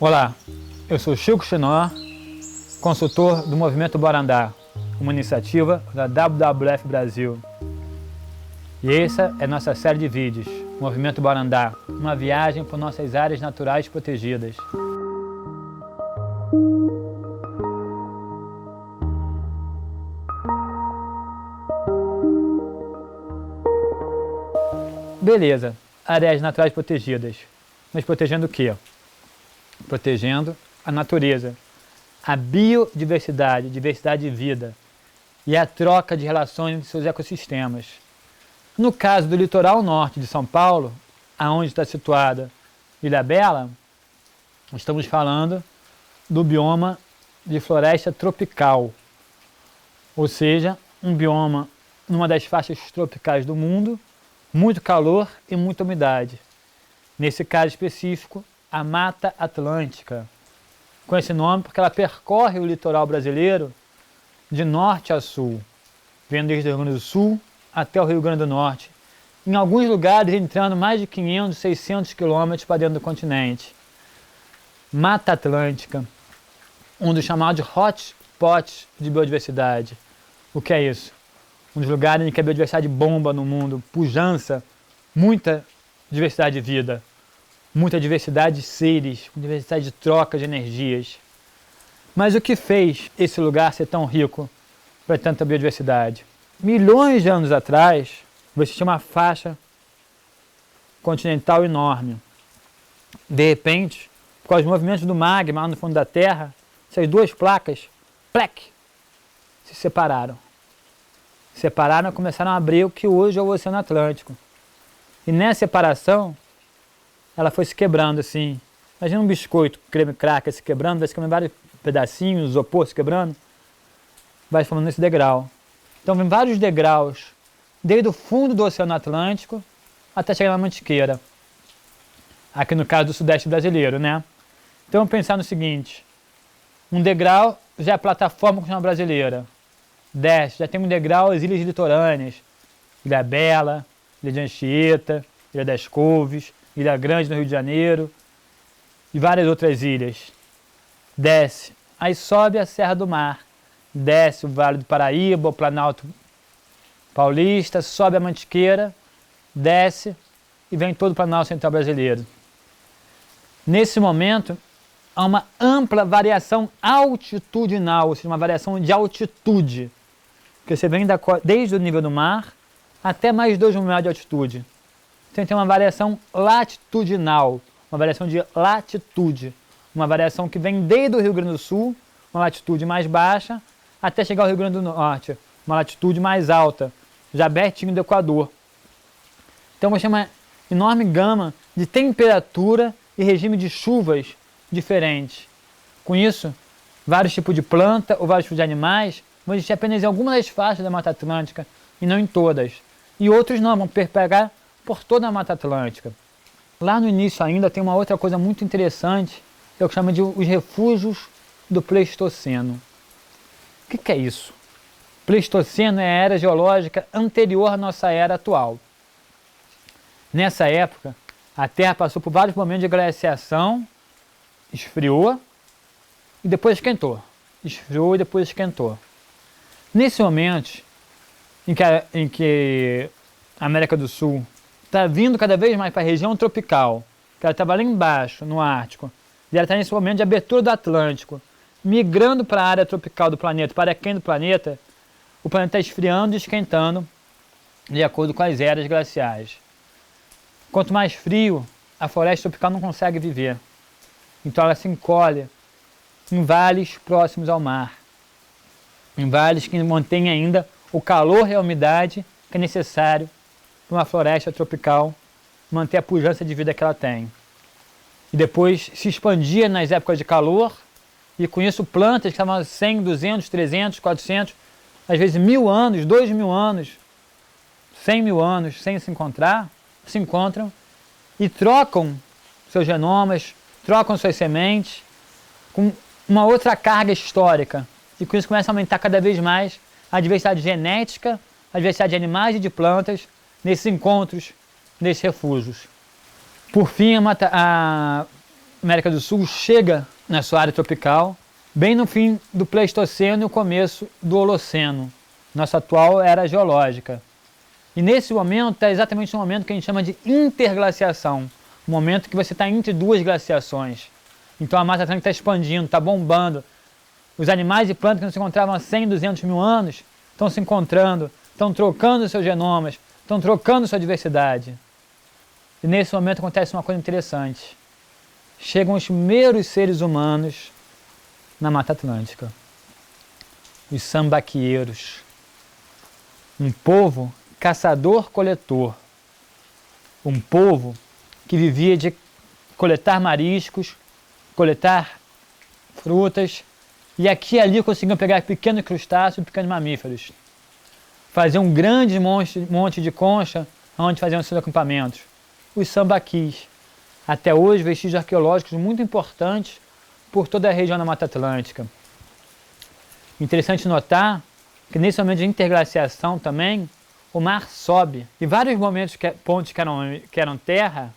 Olá, eu sou Chico Chinó, consultor do Movimento Bora Andar, uma iniciativa da WWF Brasil. E essa é nossa série de vídeos, Movimento Bora Andar, uma viagem por nossas áreas naturais protegidas. Beleza, áreas naturais protegidas. Mas protegendo o quê? Protegendo a natureza, a biodiversidade, diversidade de vida e a troca de relações entre seus ecossistemas. No caso do litoral norte de São Paulo, aonde está situada Ilhabela, estamos falando do bioma de floresta tropical, ou seja, um bioma numa das faixas tropicais do mundo, muito calor e muita umidade. Nesse caso específico, a Mata Atlântica, com esse nome porque ela percorre o litoral brasileiro de norte a sul, vendo desde o Rio Grande do Sul até o Rio Grande do Norte, em alguns lugares entrando mais de 500, 600 quilômetros para dentro do continente. Mata Atlântica, um dos chamados hotspots de biodiversidade. O que é isso? Um dos lugares em que a biodiversidade bomba no mundo, pujança, muita diversidade de vida, muita diversidade de seres, diversidade de troca de energias. Mas o que fez esse lugar ser tão rico para tanta biodiversidade? Milhões de anos atrás, você tinha uma faixa continental enorme. De repente, por causa dos movimentos do magma lá no fundo da Terra, essas duas placas, plec, se separaram. Separaram e começaram a abrir o que hoje é o Oceano Atlântico. E nessa separação, ela foi se quebrando assim. Imagina um biscoito, creme cracker se quebrando, vai se quebrando vários pedacinhos, isopor se quebrando, vai formando esse degrau. Então vem vários degraus, desde o fundo do Oceano Atlântico até chegar na Mantiqueira. Aqui no caso do Sudeste brasileiro, né? Então vamos pensar no seguinte, um degrau já é a plataforma continental brasileira. Desce, já tem um degrau as ilhas litorâneas, Ilhabela, Ilha de Anchieta, Ilha das Couves, Ilha Grande no Rio de Janeiro e várias outras ilhas. Desce, aí sobe a Serra do Mar, desce o Vale do Paraíba, o Planalto Paulista, sobe a Mantiqueira, desce e vem todo o Planalto Central brasileiro. Nesse momento, há uma ampla variação altitudinal, ou seja, uma variação de altitude, porque você vem desde o nível do mar até mais 2 mil metros de altitude. Então tem uma variação latitudinal, uma variação de latitude, uma variação que vem desde o Rio Grande do Sul, uma latitude mais baixa, até chegar ao Rio Grande do Norte, uma latitude mais alta, já pertinho do Equador. Então você tem uma enorme gama de temperatura e regime de chuvas diferentes. Com isso, vários tipos de planta ou vários tipos de animais vão existir apenas em algumas das faixas da Mata Atlântica e não em todas. E outros não, vão pegar por toda a Mata Atlântica. Lá no início ainda tem uma outra coisa muito interessante, que é o que chama de os refúgios do Pleistoceno. O que é isso? Pleistoceno é a era geológica anterior à nossa era atual. Nessa época, a Terra passou por vários momentos de glaciação, esfriou e depois esquentou. Esfriou e depois esquentou. Nesse momento em que a América do Sul está vindo cada vez mais para a região tropical, que ela estava lá embaixo, no Ártico, e ela está nesse momento de abertura do Atlântico, migrando para a área tropical do planeta, para a quente do planeta, o planeta está esfriando e esquentando de acordo com as eras glaciais. Quanto mais frio, a floresta tropical não consegue viver. Então ela se encolhe em vales próximos ao mar, em vales que mantêm ainda o calor e a umidade que é necessário para uma floresta tropical manter a pujança de vida que ela tem. E depois se expandia nas épocas de calor, e com isso plantas que estavam 100, 200, 300, 400, às vezes 1000 anos, 2000 anos, 100 mil anos sem se encontrar, se encontram e trocam seus genomas, trocam suas sementes com uma outra carga histórica. E com isso começa a aumentar cada vez mais a diversidade genética, a diversidade de animais e de plantas nesses encontros, nesses refúgios. Por fim, América do Sul chega na sua área tropical bem no fim do Pleistoceno e o começo do Holoceno, nossa atual era geológica. E nesse momento é exatamente o momento que a gente chama de interglaciação, o momento que você está entre duas glaciações. Então a Mata Atlântica está expandindo, está bombando. Os animais e plantas que não se encontravam há 100, 200 mil anos estão se encontrando, estão trocando seus genomas, estão trocando sua diversidade. E nesse momento acontece uma coisa interessante. Chegam os primeiros seres humanos na Mata Atlântica. Os sambaqueiros. Um povo caçador-coletor. Um povo que vivia de coletar mariscos, coletar frutas, e aqui e ali conseguiam pegar pequenos crustáceos e pequenos mamíferos. Faziam um grande monte de concha onde faziam seus acampamentos. Os sambaquis. Até hoje, vestígios arqueológicos muito importantes por toda a região da Mata Atlântica. Interessante notar que nesse momento de interglaciação também, o mar sobe. E vários pontos que eram terra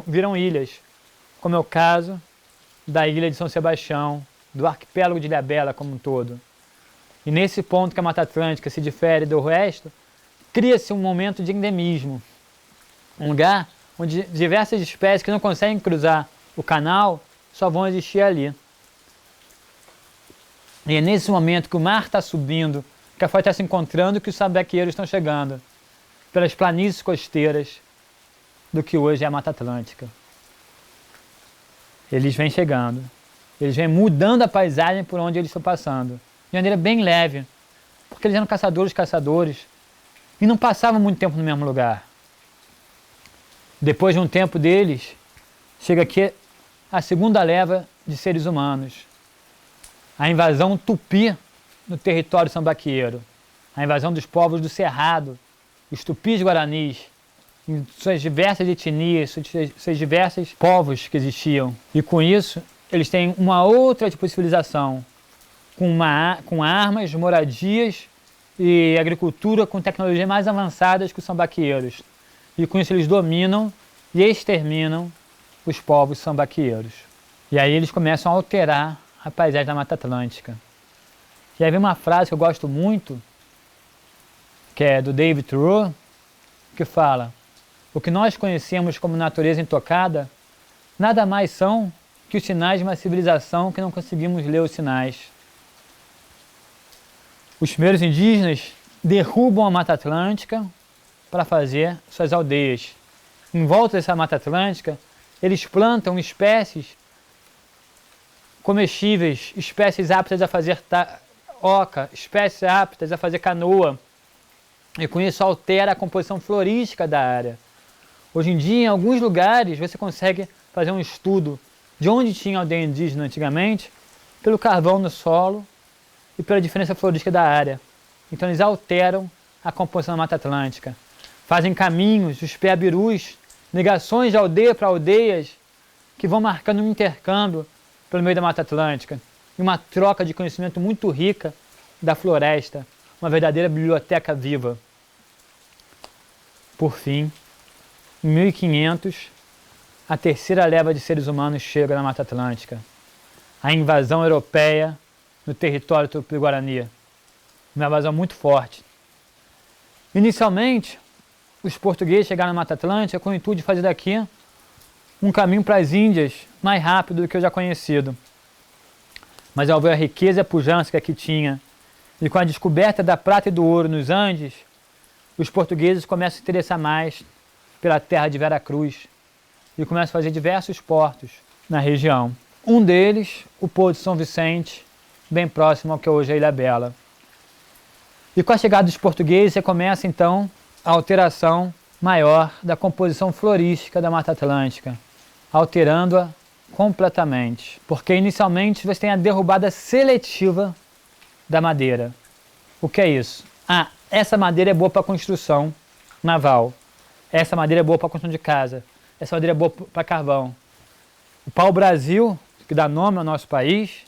viram ilhas, como é o caso da ilha de São Sebastião, do arquipélago de Ilhabela como um todo. E nesse ponto que a Mata Atlântica se difere do resto, cria-se um momento de endemismo. Um lugar onde diversas espécies que não conseguem cruzar o canal só vão existir ali. E é nesse momento que o mar está subindo, que a floresta está se encontrando, que os sambaqueiros estão chegando pelas planícies costeiras do que hoje é a Mata Atlântica. Eles vêm chegando, eles vêm mudando a paisagem por onde eles estão passando, de maneira bem leve, porque eles eram caçadores e não passavam muito tempo no mesmo lugar. Depois de um tempo deles, chega aqui a segunda leva de seres humanos. A invasão tupi no território sambaqueiro. A invasão dos povos do Cerrado, os tupis guaranis, em suas diversas etnias, seus diversos povos que existiam. E com isso, eles têm uma outra tipo de civilização, com armas, moradias e agricultura com tecnologias mais avançadas que os sambaqueiros. E com isso eles dominam e exterminam os povos sambaqueiros. E aí eles começam a alterar a paisagem da Mata Atlântica. E aí vem uma frase que eu gosto muito, que é do David Thoreau, que fala: o que nós conhecemos como natureza intocada nada mais são que os sinais de uma civilização que não conseguimos ler os sinais. Os primeiros indígenas derrubam a Mata Atlântica para fazer suas aldeias. Em volta dessa Mata Atlântica, eles plantam espécies comestíveis, espécies aptas a fazer oca, espécies aptas a fazer canoa. E com isso altera a composição florística da área. Hoje em dia, em alguns lugares, você consegue fazer um estudo de onde tinha aldeia indígena antigamente, pelo carvão no solo e pela diferença florística da área. Então eles alteram a composição da Mata Atlântica. Fazem caminhos, os peabirus, ligações de aldeia para aldeias, que vão marcando um intercâmbio pelo meio da Mata Atlântica. E uma troca de conhecimento muito rica da floresta, uma verdadeira biblioteca viva. Por fim, em 1500, a terceira leva de seres humanos chega na Mata Atlântica. A invasão europeia no território tupi-guarani. Uma invasão muito forte. Inicialmente, os portugueses chegaram na Mata Atlântica com o intuito de fazer daqui um caminho para as Índias mais rápido do que o já conhecido. Mas ao ver a riqueza e a pujança que aqui tinha, e com a descoberta da prata e do ouro nos Andes, os portugueses começam a se interessar mais pela terra de Veracruz e começam a fazer diversos portos na região. Um deles, o Porto de São Vicente, bem próximo ao que hoje é Ilhabela. E com a chegada dos portugueses, você começa então a alteração maior da composição florística da Mata Atlântica, alterando-a completamente. Porque inicialmente você tem a derrubada seletiva da madeira. O que é isso? Ah, essa madeira é boa para construção naval. Essa madeira é boa para construção de casa. Essa madeira é boa para carvão. O pau-brasil, que dá nome ao nosso país,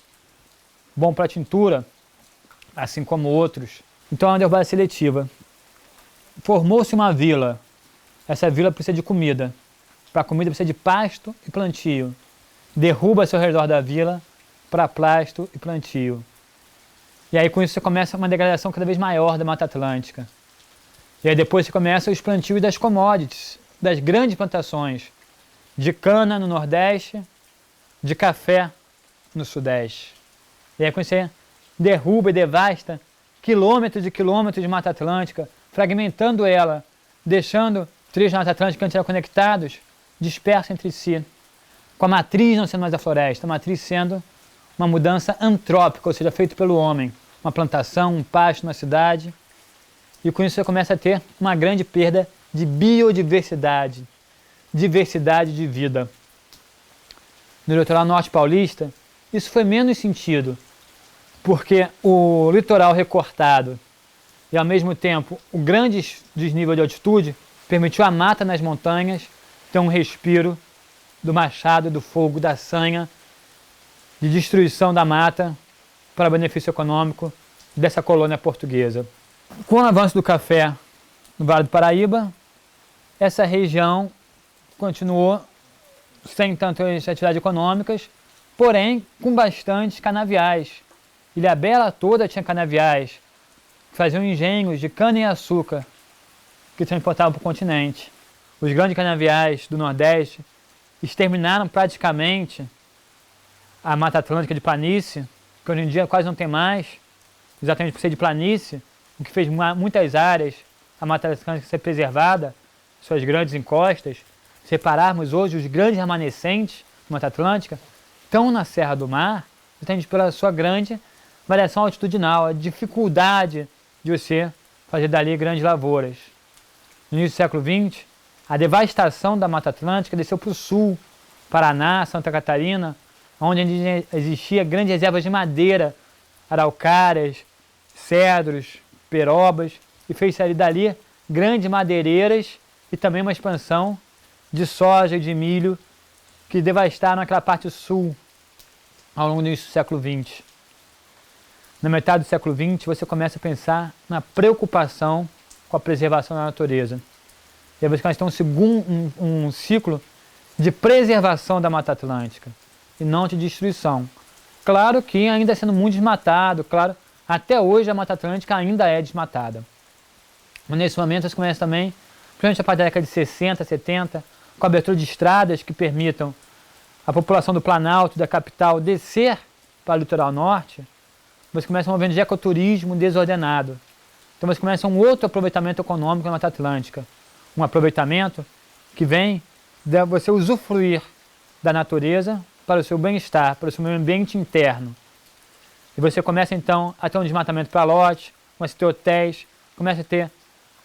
bom para tintura, assim como outros. Então é uma derrubada seletiva. Formou-se uma vila. Essa vila precisa de comida. Para a comida precisa de pasto e plantio. derruba-se ao redor da vila para pasto e plantio. E aí com isso você começa uma degradação cada vez maior da Mata Atlântica. E aí depois você começa os plantios das commodities, das grandes plantações de cana no Nordeste, de café no Sudeste. E aí quando você derruba e devasta quilômetros e quilômetros de Mata Atlântica, fragmentando ela, deixando trechos da Mata Atlântica que antes eram conectados, dispersos entre si, com a matriz não sendo mais a floresta, a matriz sendo uma mudança antrópica, ou seja, feito pelo homem, uma plantação, um pasto na cidade, e com isso você começa a ter uma grande perda de biodiversidade, diversidade de vida. No litoral norte paulista, isso foi menos sentido, porque o litoral recortado e ao mesmo tempo o grande desnível de altitude permitiu à mata nas montanhas ter um respiro do machado, do fogo, da sanha, de destruição da mata para benefício econômico dessa colônia portuguesa. Com o avanço do café no Vale do Paraíba, essa região continuou sem tantas atividades econômicas, porém com bastantes canaviais. Ilhabela toda tinha canaviais, que faziam engenhos de cana-e-açúcar, que transportavam para o continente. Os grandes canaviais do Nordeste exterminaram praticamente a Mata Atlântica de planície, que hoje em dia quase não tem mais, exatamente por ser de planície, o que fez muitas áreas a Mata Atlântica ser preservada, suas grandes encostas. Separarmos hoje os grandes remanescentes da Mata Atlântica, estão na Serra do Mar, exatamente pela sua grande variação altitudinal, a dificuldade de você fazer dali grandes lavouras. No início do século XX, a devastação da Mata Atlântica desceu para o sul, Paraná, Santa Catarina, onde existia grandes reservas de madeira, araucárias, cedros, perobas, e fez ali dali grandes madeireiras e também uma expansão de soja e de milho que devastaram aquela parte sul ao longo do início do século XX. Na metade do século XX, você começa a pensar na preocupação com a preservação da natureza. E aí você começa a ter um ciclo de preservação da Mata Atlântica e não de destruição. Claro que ainda sendo muito desmatado, claro, até hoje a Mata Atlântica ainda é desmatada. Mas nesse momento você começa também, principalmente a partir da década de 60, 70, com a abertura de estradas que permitam a população do Planalto, da capital, descer para o litoral norte, você começa um movimento de ecoturismo desordenado. Então você começa um outro aproveitamento econômico na Mata Atlântica. Um aproveitamento que vem de você usufruir da natureza para o seu bem-estar, para o seu meio ambiente interno. E você começa então a ter um desmatamento para lote, começa a ter hotéis, começa a ter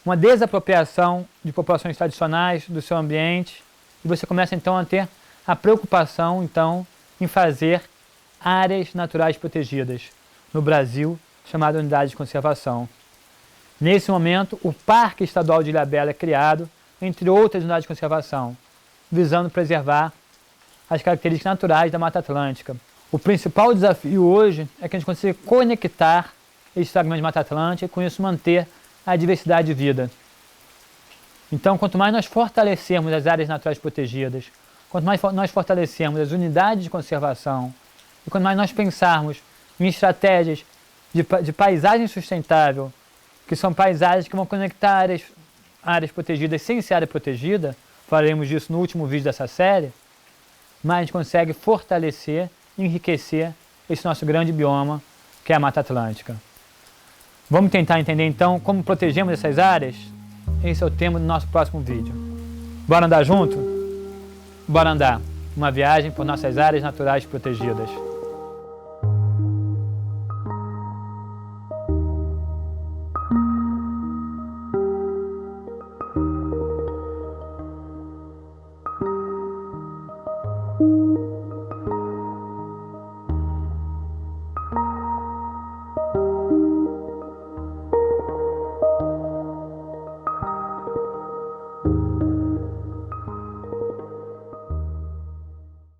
uma desapropriação de populações tradicionais do seu ambiente, e você começa então a ter a preocupação então em fazer áreas naturais protegidas no Brasil, chamada Unidade de Conservação. Nesse momento, o Parque Estadual de Ilhabela é criado, entre outras unidades de conservação, visando preservar as características naturais da Mata Atlântica. O principal desafio hoje é que a gente consiga conectar esses fragmentos de Mata Atlântica e com isso manter a diversidade de vida. Então, quanto mais nós fortalecermos as áreas naturais protegidas, quanto mais nós fortalecermos as unidades de conservação, e quanto mais nós pensarmos em estratégias de paisagem sustentável, que são paisagens que vão conectar áreas protegidas sem ser área protegida, falaremos disso no último vídeo dessa série, mas a gente consegue fortalecer e enriquecer esse nosso grande bioma, que é a Mata Atlântica. Vamos tentar entender então como protegemos essas áreas? Esse é o tema do nosso próximo vídeo. Bora andar junto? Bora andar. Uma viagem por nossas áreas naturais protegidas.